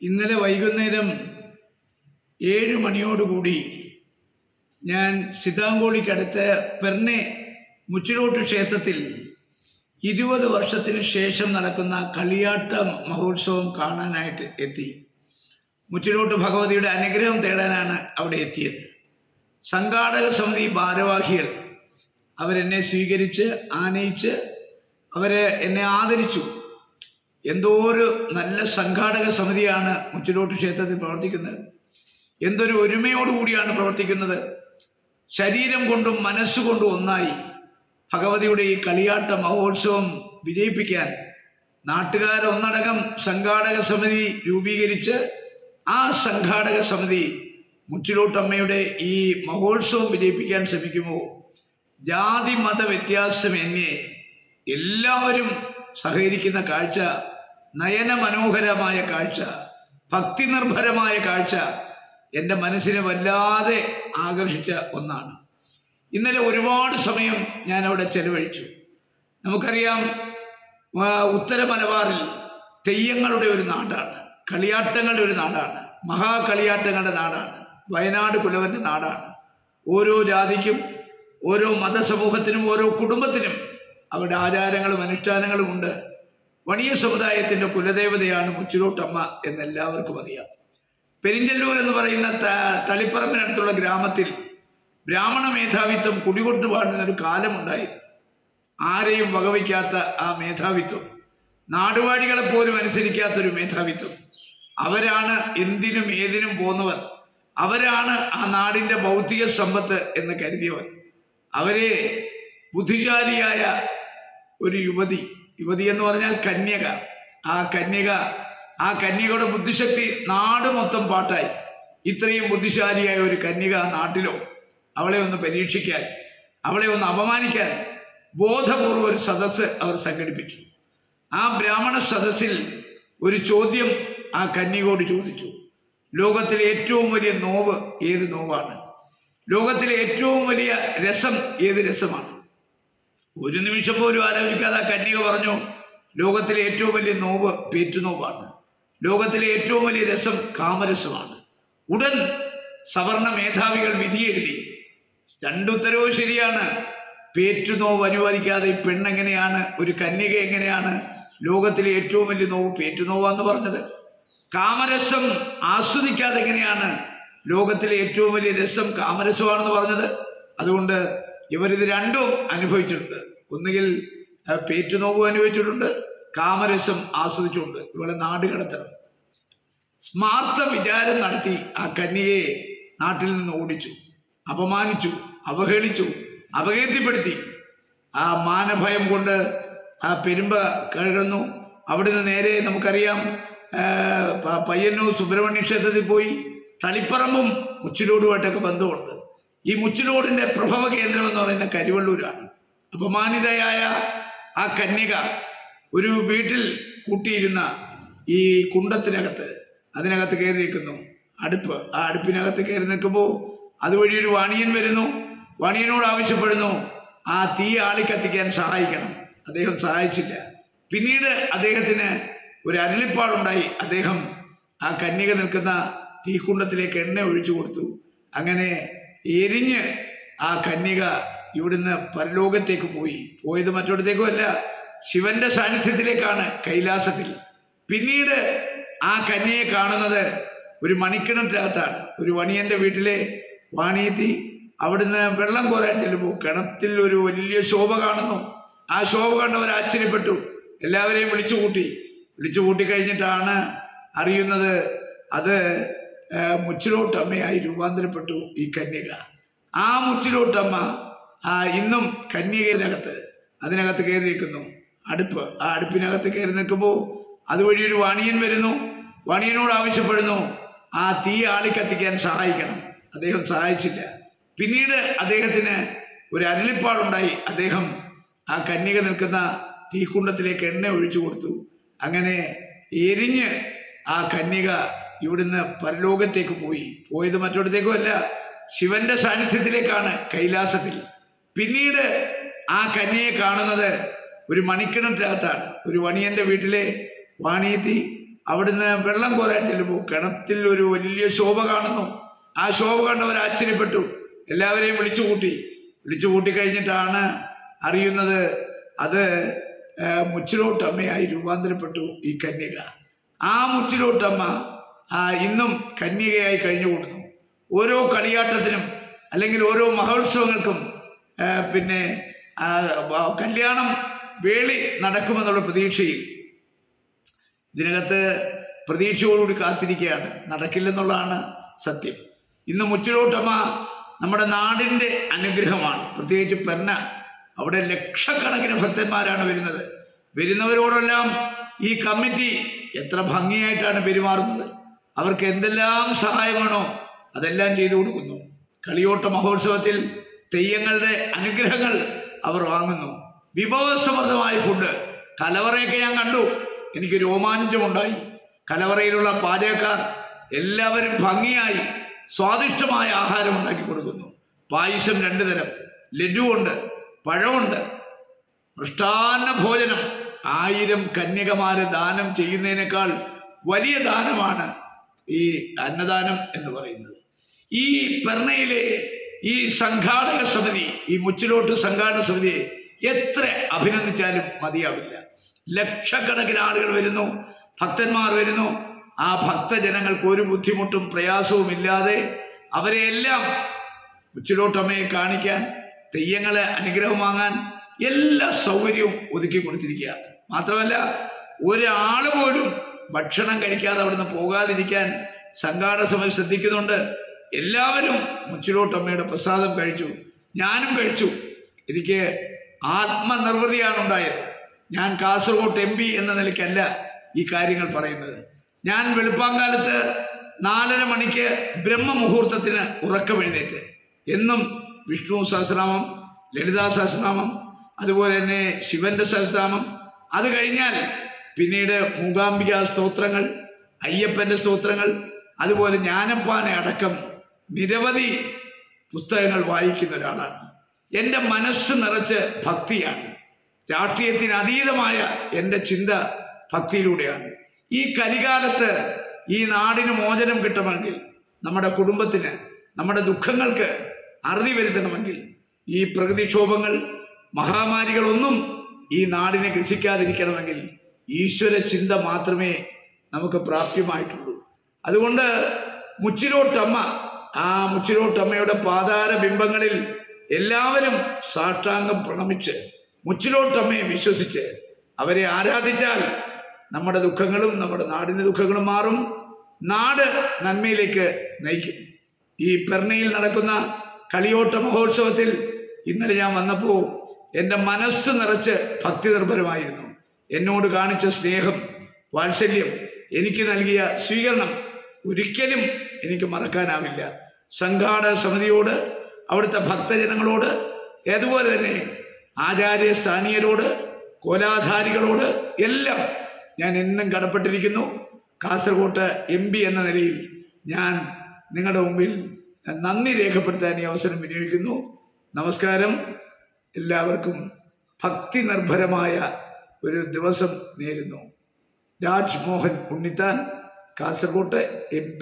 ഇന്നലെ വൈകുന്നേരം 7 മണിയോടുകൂടി ഞാൻ സിതാങ്കോളിക്കടുത്ത് പെർനെ മുച്ചിലോട്ട് ക്ഷേത്രത്തിൽ 20 വർഷത്തിന് ശേഷം നടക്കുന്ന കളിയാട്ട മഹോത്സവം കാണാനായിട്ട് എത്തി. മുച്ചിലോട്ട് ഭഗവതിയുടെ അനുഗ്രഹം തേടാനാണ് അവിടെ എത്തിയത്. സംഘാടക സമിതി ഭാരവാഹികൾ അവരെന്നെ സ്വീകരിച്ച് ആനയിച്ച് എന്നെ ആദരിച്ചു. എന്തോ ഒരു നല്ല സംഘാടക സമിതിയാണ് മുച്ചിലോട്ട് ക്ഷേത്രത്തിൽ പ്രവർത്തിക്കുന്നത്. എന്തൊരു ഒരുമയോടുകൂടിയാണ് പ്രവർത്തിക്കുന്നത്. ശരീരം കൊണ്ടും മനസ്സുകൊണ്ടും ഒന്നായി ഭഗവതിയുടെ ഈ കളിയാട്ട മഹോത്സവം വിജയിപ്പിക്കാൻ നാട്ടുകാരൊന്നടങ്കം സംഘാടക സമിതി രൂപീകരിച്ച് ആ സംഘാടക സമിതി മുച്ചിലോട്ടമ്മയുടെ ഈ മഹോത്സവം വിജയിപ്പിക്കാൻ ശ്രമിക്കുമ്പോൾ ജാതി മത വ്യത്യാസമന്യേ എല്ലാവരും സഹകരിക്കുന്ന കാഴ്ച, നയന മനോഹരമായ കാഴ്ച, ഭക്തി നിർഭരമായ കാഴ്ച എൻ്റെ മനസ്സിനെ വല്ലാതെ ആകർഷിച്ച ഒന്നാണ്. ഇന്നലെ ഒരുപാട് സമയം ഞാൻ അവിടെ ചെലവഴിച്ചു. നമുക്കറിയാം, ഉത്തര മലബാറിൽ തെയ്യങ്ങളുടെ ഒരു നാടാണ്, കളിയാട്ടങ്ങളുടെ ഒരു നാടാണ്, മഹാകളിയാട്ടങ്ങളുടെ നാടാണ്, വയനാട് കുലവൻ്റെ നാടാണ്. ഓരോ ജാതിക്കും ഓരോ മതസമൂഹത്തിനും ഓരോ കുടുംബത്തിനും അവരുടെ ആചാരങ്ങളും അനുഷ്ഠാനങ്ങളും ഉണ്ട്. വണിയ സമുദായത്തിൻ്റെ കുലദേവതയാണ് മുച്ചിലോട്ടമ്മ എന്നെല്ലാവർക്കും അറിയാം. പെരിഞ്ചല്ലൂർ എന്ന് പറയുന്ന തളിപ്പറമ്പിനടുത്തുള്ള ഗ്രാമത്തിൽ ബ്രാഹ്മണ മേധാവിത്വം കുടികൊണ്ടു പാടുന്നൊരു കാലമുണ്ടായിരുന്നു. ആരെയും വകവയ്ക്കാത്ത ആ മേധാവിത്വം, നാടുവാഴികളെപ്പോലും അനുസരിക്കാത്തൊരു മേധാവിത്വം. അവരാണ് എന്തിനും ഏതിനും പോന്നവർ, അവരാണ് ആ നാടിൻ്റെ ഭൗതിക സമ്പത്ത് എന്ന് കരുതിയവർ. അവരെ ബുദ്ധിശാലിയായ ഒരു യുവതി എന്ന് പറഞ്ഞാൽ കന്യക, ആ കന്യകയുടെ ബുദ്ധിശക്തി നാട് മൊത്തം പാട്ടായി. ഇത്രയും ബുദ്ധിശാലിയായ ഒരു കന്യക നാട്ടിലോ, അവളെ ഒന്ന് പരീക്ഷിക്കാൻ, അവളെ ഒന്ന് അപമാനിക്കാൻ ബോധപൂർവ്വം ഒരു സദസ്സ് അവർ സംഘടിപ്പിച്ചു. ആ ബ്രാഹ്മണ സദസ്സിൽ ഒരു ചോദ്യം ആ കന്യകയോട് ചോദിച്ചു. ലോകത്തിലെ ഏറ്റവും വലിയ നോവ് ഏത് നോവാണ്? ലോകത്തിലെ ഏറ്റവും വലിയ രസം ഏത് രസമാണ്? ഒരു നിമിഷം പോലും ആലോചിക്കാതെ ആ കന്യക പറഞ്ഞു, ലോകത്തിലെ ഏറ്റവും വലിയ നോവ് പേറ്റുനോവാണ്, ലോകത്തിലെ ഏറ്റവും വലിയ രസം കാമരസമാണ്. ഉടൻ സവർണ മേധാവികൾ വിധിയെഴുതി. രണ്ടുത്തരവും ശരിയാണ്. പേറ്റുനോവ് അനുവദിക്കാതെ ഈ പെണ്ണെങ്ങനെയാണ്, ഒരു കന്യക എങ്ങനെയാണ് ലോകത്തിലെ ഏറ്റവും വലിയ നോവ് പേറ്റുനോവാന്ന് പറഞ്ഞത്? കാമരസം ആസ്വദിക്കാതെ എങ്ങനെയാണ് ലോകത്തിലെ ഏറ്റവും വലിയ രസം കാമരസമാണെന്ന് പറഞ്ഞത്? അതുകൊണ്ട് ഇവരിത് രണ്ടും അനുഭവിച്ചിട്ടുണ്ട്. ഒന്നുകിൽ പേറ്റുനോവും അനുഭവിച്ചിട്ടുണ്ട്, കാമരസം ആസ്വദിച്ചുകൊണ്ട് ഇവളെ നാട് കടത്തണം. സ്മാർത്ഥ വിചാരം നടത്തി ആ കന്യകയെ നാട്ടിൽ നിന്ന് ഓടിച്ചു, അപമാനിച്ചു, അവഹേളിച്ചു, അപകീർത്തിപ്പെടുത്തി. ആ മാനഭയം കൊണ്ട് ആ പെരുമ്പ കഴുകുന്നു. അവിടുന്ന് നേരെ നമുക്കറിയാം പയ്യന്നൂർ സുബ്രഹ്മണ്യ ക്ഷേത്രത്തിൽ പോയി. തളിപ്പറമ്പും മുച്ചിലോടുമായിട്ടൊക്കെ ബന്ധമുണ്ട്. ഈ മുച്ചിലോടിൻ്റെ പ്രഭവ കേന്ദ്രം എന്ന് പറയുന്ന കരിവള്ളൂരാണ്. അപമാനിതയായ ആ കന്യക ഒരു വീട്ടിൽ കൂട്ടിയിരുന്ന ഈ കുണ്ടത്തിനകത്ത്, അതിനകത്ത് കയറി നിൽക്കുന്നു. അടുപ്പ്, ആ അടുപ്പിനകത്ത് കയറി നിൽക്കുമ്പോൾ അതുവഴി ഒരു വാണിയൻ വരുന്നു. വാണിയനോട് ആവശ്യപ്പെടുന്നു ആ തീ ആളിക്കത്തിക്കാൻ സഹായിക്കണം. അദ്ദേഹം സഹായിച്ചില്ല. പിന്നീട് അദ്ദേഹത്തിന് ഒരു അരുളിപ്പാടുണ്ടായി. അദ്ദേഹം ആ കന്യക നിൽക്കുന്ന തീക്കുണ്ടത്തിലേക്ക് എണ്ണ ഒഴിച്ചു കൊടുത്തു. അങ്ങനെ എരിഞ്ഞ് ആ കന്യക ഇവിടുന്ന് പരലോകത്തേക്ക് പോയത് മറ്റൊരിടത്തേക്കും അല്ല, ശിവന്റെ സാന്നിധ്യത്തിലേക്കാണ്, കൈലാസത്തിൽ. പിന്നീട് ആ കന്യയെ കാണുന്നത് ഒരു മണിക്കിണറ്റിനകത്താണ്. ഒരു വണിയന്റെ വീട്ടിലെ വാണിയത്തി അവിടുന്ന് വെള്ളം കോരാൻ ചെല്ലുമ്പോൾ കിണറ്റിൽ ഒരു വലിയ ശോഭ കാണുന്നു. ആ ശോഭ കണ്ടവർ ആശ്ചര്യപ്പെട്ടു. എല്ലാവരെയും വിളിച്ചു കൂട്ടി കഴിഞ്ഞിട്ടാണ് അറിയുന്നത് അത് മുച്ചിലോട്ടമ്മയായി രൂപാന്തരപ്പെട്ടു ഈ കന്യക. ആ മുച്ചിലോട്ടമ്മ ഇന്നും കന്യകയിനകത്ത്, അതിനകത്ത് കയറി നിൽക്കുന്നു. അടുപ്പ്, ആ അടുപ്പിനകത്ത് കയറി നിൽക്കുമ്പോൾ അതുവഴി ഒരു വാണിയൻ വരുന്നു. വാണിയനോട് ആവശ്യപ്പെടുന്നു ആ തീ ആളിക്കത്തിക്കാൻ സഹായിക്കണം. അദ്ദേഹം സഹായിച്ചില്ല. പിന്നീട് അദ്ദേഹത്തിന് ഒരു അരുളിപ്പാടുണ്ടായി. അദ്ദേഹം ആ കന്യക നിൽക്കുന്ന തീക്കുണ്ടത്തിലേക്ക് എണ്ണ ഒഴിച്ചു കൊടുത്തു. അങ്ങനെ എരിഞ്ഞ് ആ കന്യക ഇവിടുന്ന് പരലോകത്തേക്ക് പോയത് മറ്റൊരിടത്തേക്കും അല്ല, ശിവന്റെ സാന്നിധ്യത്തിലേക്കാണ്, കൈലാസത്തിൽ. പിന്നീട് ആ കന്യയെ കാണുന്നത് ഒരു മണിക്കിണറ്റിനകത്താണ്. ഒരു വണിയന്റെ വീട്ടിലെ വാണിയത്തി അവിടുന്ന് വെള്ളം കോരാൻ ചെല്ലുമ്പോൾ കിണറ്റിൽ ഒരു വലിയ ശോഭ കാണുന്നു. ആ ശോഭ കണ്ടവർ ആശ്ചര്യപ്പെട്ടു. എല്ലാവരെയും വിളിച്ചു കൂട്ടി കഴിഞ്ഞിട്ടാണ് അറിയുന്നത് അത് മുച്ചിലോട്ടമ്മയായി രൂപാന്തരപ്പെട്ടു ഈ കന്യക. ആ മുച്ചിലോട്ടമ്മ ഇന്നും കന്യകയായി കഴിഞ്ഞുകൂടുന്നു. ഓരോ കളിയാട്ടത്തിനും അല്ലെങ്കിൽ ഓരോ മഹോത്സവങ്ങൾക്കും പിന്നെ കല്യാണം വേളി നടക്കുമെന്നുള്ള പ്രതീക്ഷയിൽ ഇതിനകത്ത് പ്രതീക്ഷയോടുകൂടി കാത്തിരിക്കുകയാണ്. നടക്കില്ലെന്നുള്ളതാണ് സത്യം. ഇന്ന് മുച്ചിലോട്ടമ്മ നമ്മുടെ നാടിൻ്റെ അനുഗ്രഹമാണ്. പ്രത്യേകിച്ച് പെർന, അവിടെ ലക്ഷക്കണക്കിന് ഭക്തന്മാരാണ് വരുന്നത്. വരുന്നവരോടെല്ലാം ഈ കമ്മിറ്റി എത്ര ഭംഗിയായിട്ടാണ് പെരുമാറുന്നത്. അവർക്ക് എന്തെല്ലാം സഹായമാണോ അതെല്ലാം ചെയ്തു കൊടുക്കുന്നു. കളിയോട്ട മഹോത്സവത്തിൽ തെയ്യങ്ങളുടെ അനുഗ്രഹങ്ങൾ അവർ വാങ്ങുന്നു. വിഭവസമൃദ്ധമായ ഫുഡ്. കലവറയൊക്കെ ഞാൻ കണ്ടു, എനിക്ക് രോമാഞ്ചമുണ്ടായി. കലവറയിലുള്ള പാചകക്കാർ എല്ലാവരും ഭംഗിയായി സ്വാദിഷ്ടമായ ആഹാരം ഉണ്ടാക്കി കൊടുക്കുന്നു. പായസം 2 തരം, ലഡുവുണ്ട്, പഴമുണ്ട്, മൃഷ്ടാന്ന ഭോജനം. 1000 കന്യകമാരെ ദാനം ചെയ്യുന്നതിനേക്കാൾ വലിയ ദാനമാണ് ഈ അന്നദാനം എന്ന് പറയുന്നത്. ഈ പെർണയിലെ ഈ സംഘാടക സമിതി, ഈ മുച്ചിലോട്ട് സംഘാടക സമിതിയെ എത്ര അഭിനന്ദിച്ചാലും മതിയാവില്ല. ലക്ഷക്കണക്കിന് ആളുകൾ വരുന്നു, ഭക്തന്മാർ വരുന്നു. ആ ഭക്തജനങ്ങൾക്ക് ഒരു ബുദ്ധിമുട്ടും പ്രയാസവും ഇല്ലാതെ അവരെയെല്ലാം മുച്ചിലോട്ടമ്മയെ കാണിക്കാൻ, തെയ്യങ്ങളെ അനുഗ്രഹം വാങ്ങാൻ എല്ലാ സൗകര്യവും ഒതുക്കി കൊടുത്തിരിക്കുക. മാത്രമല്ല ഒരാൾ പോലും ഭക്ഷണം കഴിക്കാതെ അവിടുന്ന് പോകാതിരിക്കാൻ സംഘാടക സമിതി ശ്രദ്ധിക്കുന്നുണ്ട്. എല്ലാവരും മുച്ചിലോട്ടമ്മയുടെ പ്രസാദം കഴിച്ചു. ഞാനും കഴിച്ചു. എനിക്ക് ആത്മനിർവൃതിയാണ് ഉണ്ടായത്. ഞാൻ കാസർഗോഡ് MP എന്ന നിലയ്ക്കല്ല ഈ കാര്യങ്ങൾ പറയുന്നത്. ഞാൻ വെളുപ്പാങ്കാലത്ത് 4:30 മണിക്ക് ബ്രഹ്മമുഹൂർത്തത്തിന് ഉറക്കമെഴുന്നേറ്റ് എന്നും വിഷ്ണു സഹസ്രനാമം, ലളിതാ സഹസ്രനാമം, അതുപോലെ തന്നെ ശിവന്റെ സഹസ്രനാമം, അത് കഴിഞ്ഞാൽ പിന്നീട് മൂകാംബിക സ്തോത്രങ്ങൾ, അയ്യപ്പന്റെ സ്തോത്രങ്ങൾ, അതുപോലെ ജ്ഞാനപ്പാന അടക്കം നിരവധി പുസ്തകങ്ങൾ വായിക്കുന്ന ഒരാളാണ്. എൻ്റെ മനസ്സ് നിറച്ച് ഭക്തിയാണ്. രാഷ്ട്രീയത്തിന് അതീതമായ എൻ്റെ ചിന്ത ഭക്തിയിലൂടെയാണ്. ഈ കലികാലത്ത് ഈ നാടിന് മോചനം കിട്ടണമെങ്കിൽ, നമ്മുടെ കുടുംബത്തിന്, നമ്മുടെ ദുഃഖങ്ങൾക്ക് അറുതി വരുത്തണമെങ്കിൽ, ഈ പ്രകൃതിക്ഷോഭങ്ങൾ, മഹാമാരികളൊന്നും ഈ നാടിനെ ഗ്രസിക്കാതിരിക്കണമെങ്കിൽ ഈശ്വര ചിന്ത മാത്രമേ നമുക്ക് പ്രാപ്യമായിട്ടുള്ളൂ. അതുകൊണ്ട് മുച്ചിലോട്ടമ്മ, ആ മുച്ചിലോട്ടമ്മയുടെ പാതാര ബിംബങ്ങളിൽ എല്ലാവരും സാഷ്ടാംഗം പ്രണമിച്ച് മുച്ചിലോട്ടമ്മയെ വിശ്വസിച്ച് അവരെ ആരാധിച്ചാൽ നമ്മുടെ ദുഃഖങ്ങളും നമ്മുടെ നാടിൻ്റെ ദുഃഖങ്ങളും മാറും. നാട് നന്മയിലേക്ക് നയിക്കും. ഈ പെർണയിൽ നടക്കുന്ന കളിയോട്ട മഹോത്സവത്തിൽ ഇന്നലെ ഞാൻ വന്നപ്പോൾ എൻ്റെ മനസ്സ് നിറച്ച് ഭക്തി നിർഭരമായിരുന്നു. എന്നോട് കാണിച്ച സ്നേഹം, വാത്സല്യം, എനിക്ക് നൽകിയ സ്വീകരണം ഒരിക്കലും എനിക്ക് മറക്കാനാവില്ല. സംഘാടക സമിതിയോട്, അവിടുത്തെ ഭക്തജനങ്ങളോട്, അതുപോലെ തന്നെ ആചാര്യ സ്ഥാനീയരോട്, കോലാധാരികളോട് എല്ലാം ഞാൻ എന്നും കടപ്പെട്ടിരിക്കുന്നു. കാസർഗോഡ് MP എന്ന നിലയിൽ ഞാൻ നിങ്ങളുടെ മുമ്പിൽ നന്ദി രേഖപ്പെടുത്താൻ ഈ അവസരം വിനിയോഗിക്കുന്നു. നമസ്കാരം. എല്ലാവർക്കും ഭക്തി നിർഭരമായ ഒരു ദിവസം നേരുന്നു. രാജ്മോഹൻ ഉണ്ണിത്താൻ, കാസർഗോഡ് MP.